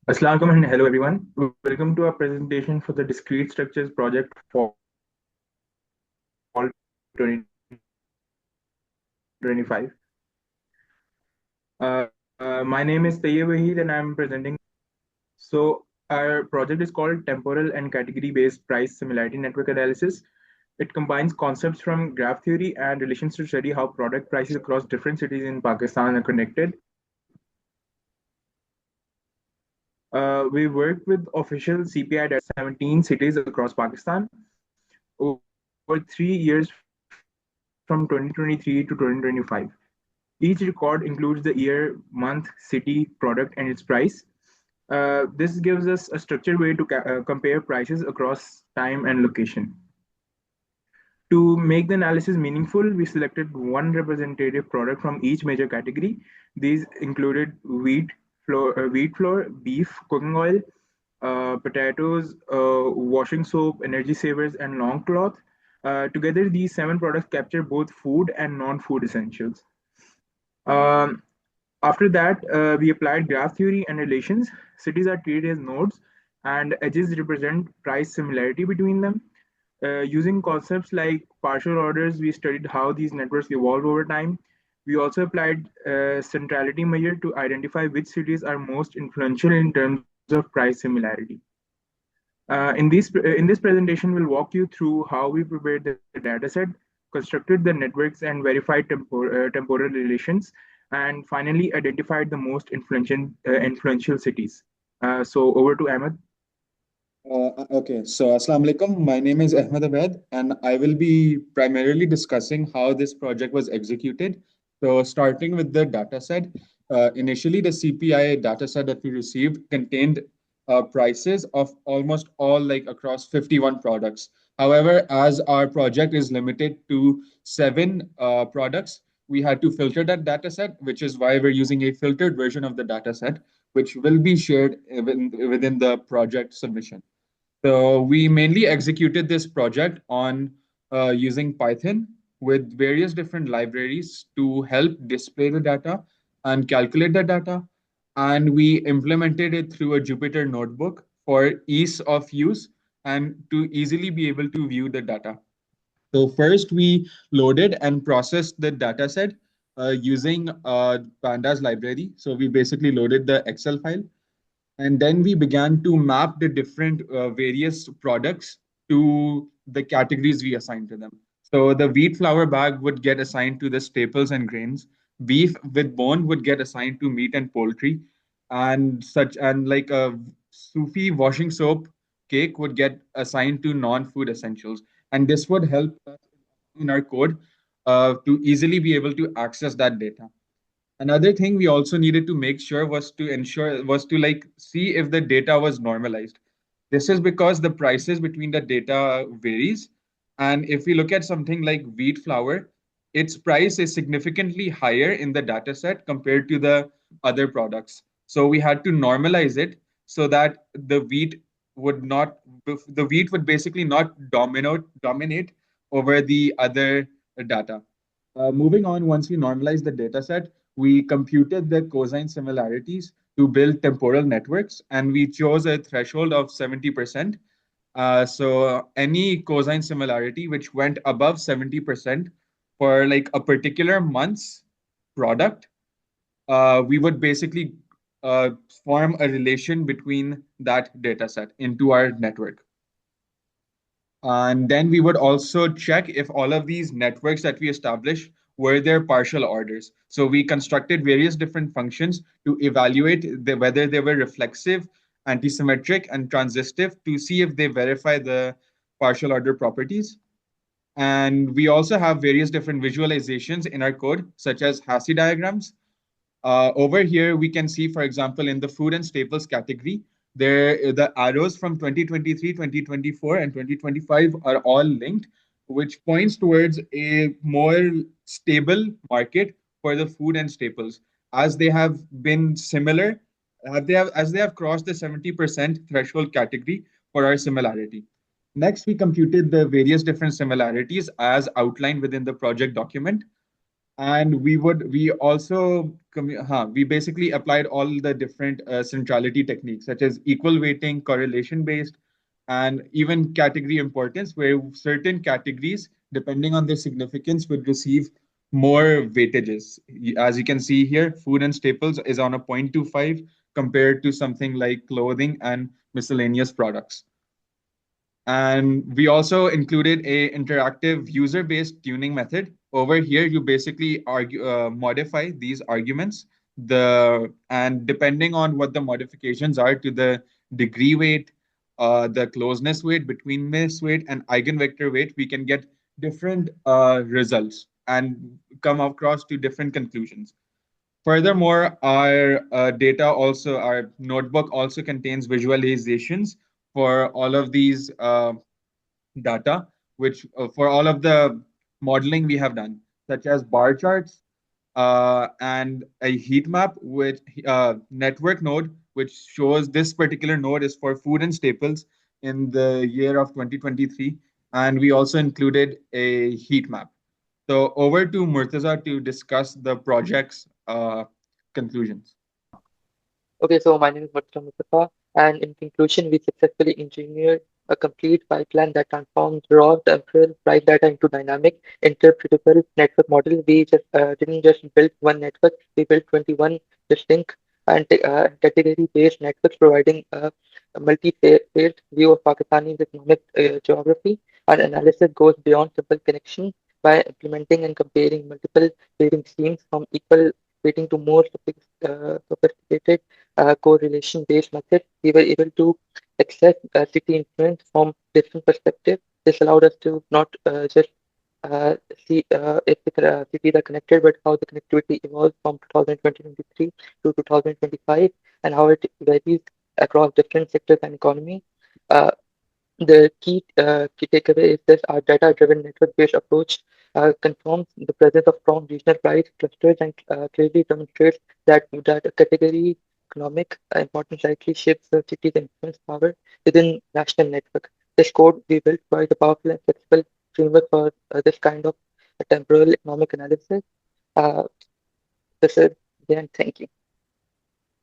Assalamualaikum and hello everyone. Welcome to our presentation for the Discrete Structures project for fall 2025. My name is Tayyib Wahid and I'm presenting. So our project is called Temporal and Category-Based Price Similarity Network Analysis. It combines concepts from graph theory and relations to study how product prices across different cities in Pakistan are connected. We worked with official CPI data 17 cities across Pakistan over 3 years from 2023 to 2025. Each record includes the year, month, city, product, and its price. This gives us a structured way to compare prices across time and location. To make the analysis meaningful, we selected one representative product from each major category. These included wheat flour, beef, cooking oil, potatoes, washing soap, energy savers, and long cloth. Together, these seven products capture both food and non-food essentials. Um, After that, we applied graph theory and relations. Cities are treated as nodes, and edges represent price similarity between them. Using concepts like partial orders, we studied how these networks evolve over time. We also applied centrality measure to identify which cities are most influential in terms of price similarity. In this presentation, we'll walk you through how we prepared the dataset, constructed the networks, and verified temporal relations, and finally identified the most influential cities. So over to Ahmed. Okay, so Assalamu alaikum. My name is Ahmed Abed, and I will be primarily discussing how this project was executed. So, starting with the data set, initially the CPI data set that we received contained prices of almost all like across 51 products. However, as our project is limited to seven products, we had to filter that data set, which is why we're using a filtered version of the data set, which will be shared within the project submission. So we mainly executed this project on using Python with various different libraries to help display the data and calculate the data. And we implemented it through a Jupyter notebook for ease of use and to easily be able to view the data. So first we loaded and processed the data set using Pandas library. So we basically loaded the Excel file and then we began to map the different various products to the categories we assigned to them. So the wheat flour bag would get assigned to the staples and grains. Beef with bone would get assigned to meat and poultry, and like a Sufi washing soap cake would get assigned to non-food essentials. And this would help us in our code to easily be able to access that data. Another thing we also needed to make sure was to like see if the data was normalized. This is because the prices between the data varies. And if we look at something like wheat flour, its price is significantly higher in the data set compared to the other products. So we had to normalize it so that the wheat would basically not dominate over the other data. Moving on, once we normalized the data set, we computed the cosine similarities to build temporal networks, and we chose a threshold of 70%. So any cosine similarity which went above 70% for like a particular month's product, we would basically uh, form a relation between that data set into our network. And then we would also check if all of these networks that we establish were their partial orders. So we constructed various different functions to evaluate whether they were reflexive, antisymmetric, and transitive to see if they verify the partial order properties. And we also have various different visualizations in our code, such as Hasse diagrams. Over here, we can see, for example, in the food and staples category, there the arrows from 2023, 2024, and 2025 are all linked, which points towards a more stable market for the food and staples, as they have been similar, as they have crossed the 70% threshold category for our similarity. Next, we computed the various different similarities as outlined within the project document, And we basically applied all the different centrality techniques such as equal weighting, correlation based, and even category importance, where certain categories, depending on their significance, would receive more weightages. As you can see here, food and staples is on a 0.25 compared to something like clothing and miscellaneous products. And we also included a interactive user-based tuning method. Over here, you basically modify these arguments, and depending on what the modifications are to the degree weight, the closeness weight, between miss weight, and eigenvector weight, we can get different results and come across to different conclusions. Furthermore, our notebook also contains visualizations for all of these data, which for all of the modeling we have done, such as bar charts and a heat map with network node, which shows this particular node is for food and staples in the year of 2023. And we also included a heat map. So over to Murtaza to discuss the project's conclusions. Okay, so my name is Murtaza Mustafa, and in conclusion, we successfully engineered a complete pipeline that transforms raw temporal price data into dynamic, interpretable network model. We just didn't just build one network; we built 21 distinct and category-based networks, providing a multi-phased view of Pakistani economic geography. Our analysis goes beyond simple connection by implementing and comparing multiple trading schemes from equal weighting to more sophisticated correlation-based method, we were able to access city influence from different perspectives. This allowed us to not just see if the cities are connected, but how the connectivity evolved from 2023 to 2025 and how it varies across different sectors and economy. Uh, the key takeaway is that our data-driven network-based approach confirms the presence of strong regional price clusters and clearly demonstrates that a category economic importance likely shapes the city's influence power within national network. This code we built provides a powerful and flexible framework for this kind of temporal economic analysis. Uh, this is the end. Thank you.